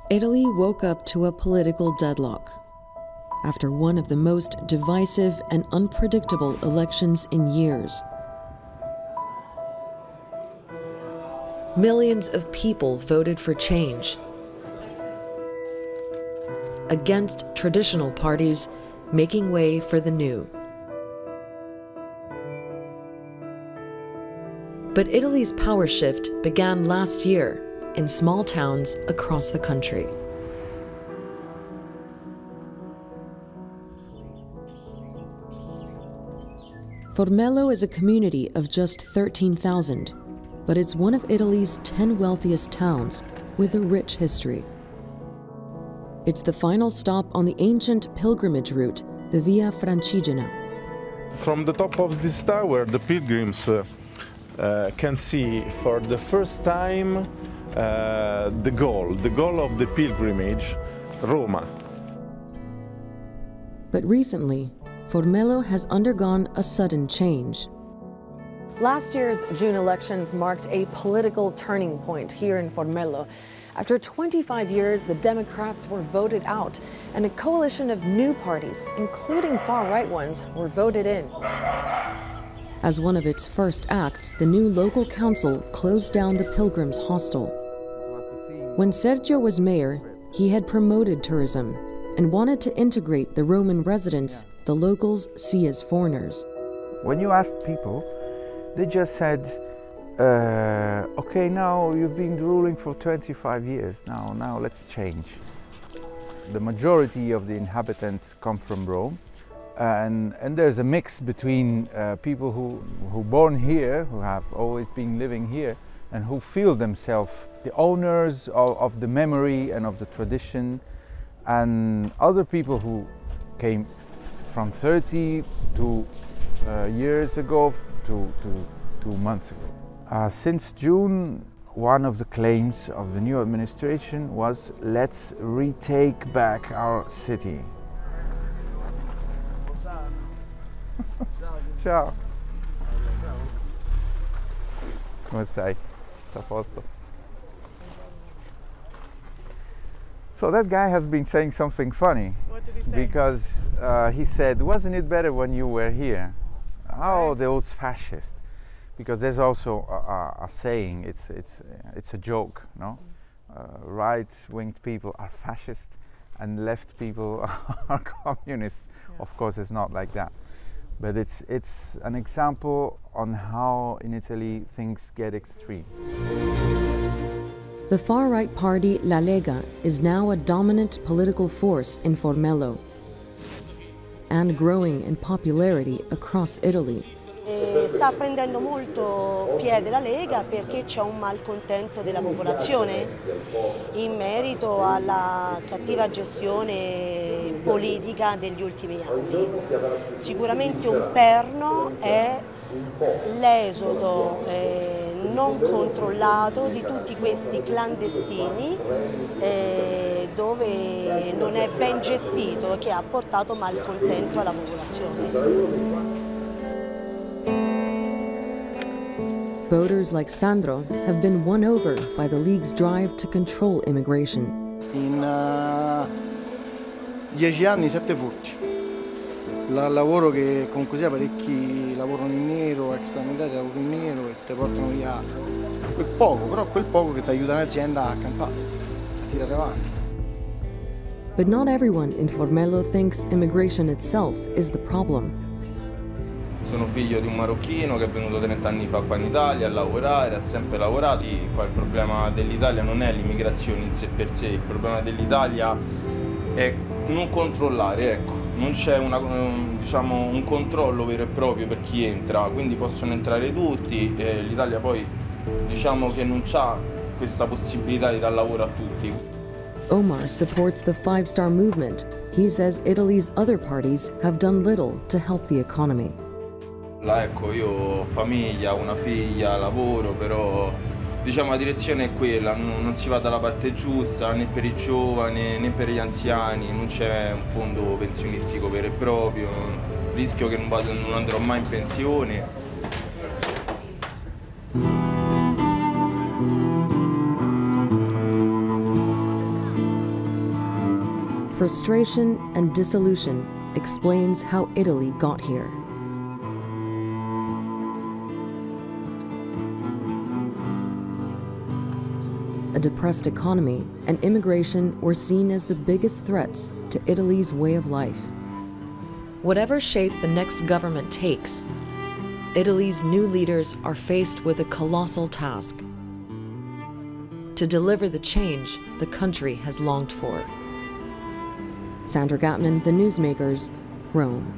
Italy woke up to a political deadlock after one of the most divisive and unpredictable elections in years. Millions of people voted for change, against traditional parties, making way for the new. But Italy's power shift began last year in small towns across the country. Formello is a community of just 13,000, but it's one of Italy's 10 wealthiest towns with a rich history. It's the final stop on the ancient pilgrimage route, the Via Francigena. From the top of this tower, the pilgrims can see for the first time the goal of the pilgrimage, Roma. But recently, Formello has undergone a sudden change. Last year's June elections marked a political turning point here in Formello. After 25 years, the Democrats were voted out, and a coalition of new parties, including far-right ones, were voted in. As one of its first acts, the new local council closed down the Pilgrims' hostel. When Sergio was mayor, he had promoted tourism and wanted to integrate the Roman residents the locals see as foreigners. When you asked people, they just said, okay, now you've been ruling for 25 years, now let's change. The majority of the inhabitants come from Rome, and there's a mix between people who born here, who have always been living here, and who feel themselves the owners of the memory and of the tradition, and other people who came from 30 to years ago to 2 months ago. Since June, one of the claims of the new administration was, let's retake back our city. Ciao. Come stai? A posto. So that guy has been saying something funny. What did he say? Because he said, wasn't it better when you were here? Oh, those fascists. Because there's also a saying, it's a joke, no? Right-winged people are fascist and left people are communist. Yeah. Of course, it's not like that. But it's an example on how in Italy things get extreme. The far-right party La Lega is now a dominant political force in Formello and growing in popularity across Italy. Sta prendendo molto piede la Lega perché c'è un malcontento della popolazione in merito alla cattiva gestione politica degli ultimi anni. Sicuramente un perno è l'esodo non controllato di tutti questi clandestini dove non è ben gestito, che ha portato malcontento alla popolazione. Voters like Sandro have been won over by the League's drive to control immigration. In 10 anni 7 furti. Lavoro che comunque sia parecchi lavorano in nero, extramilitari lavorano in nero e ti portano via quel poco, però quel poco che ti aiuta l'azienda a campare, a tirare avanti. But not everyone in Formello thinks immigration itself is the problem. Sono figlio di un marocchino che è venuto 30 anni fa qua in Italia a lavorare, ha sempre lavorato. Qua il problema dell'Italia non è l'immigrazione in sé per sé, il problema dell'Italia è non controllare, ecco. Non c'è diciamo, un controllo vero e proprio per chi entra, quindi possono entrare tutti e l'Italia poi diciamo che non ha questa possibilità di dar lavoro a tutti. Omar supports the five-star movement. He says Italy's other parties have done little to help the economy. Ecco, io ho famiglia, una figlia, lavoro, però diciamo la direzione è quella, non si va dalla parte giusta né per i giovani né per gli anziani, non c'è un fondo pensionistico vero e proprio, rischio che non andrò mai in pensione. frustration and dissolution explains how Italy got here. A depressed economy and immigration were seen as the biggest threats to Italy's way of life. Whatever shape the next government takes, Italy's new leaders are faced with a colossal task: to deliver the change the country has longed for. Sandra Gathman, The Newsmakers, Rome.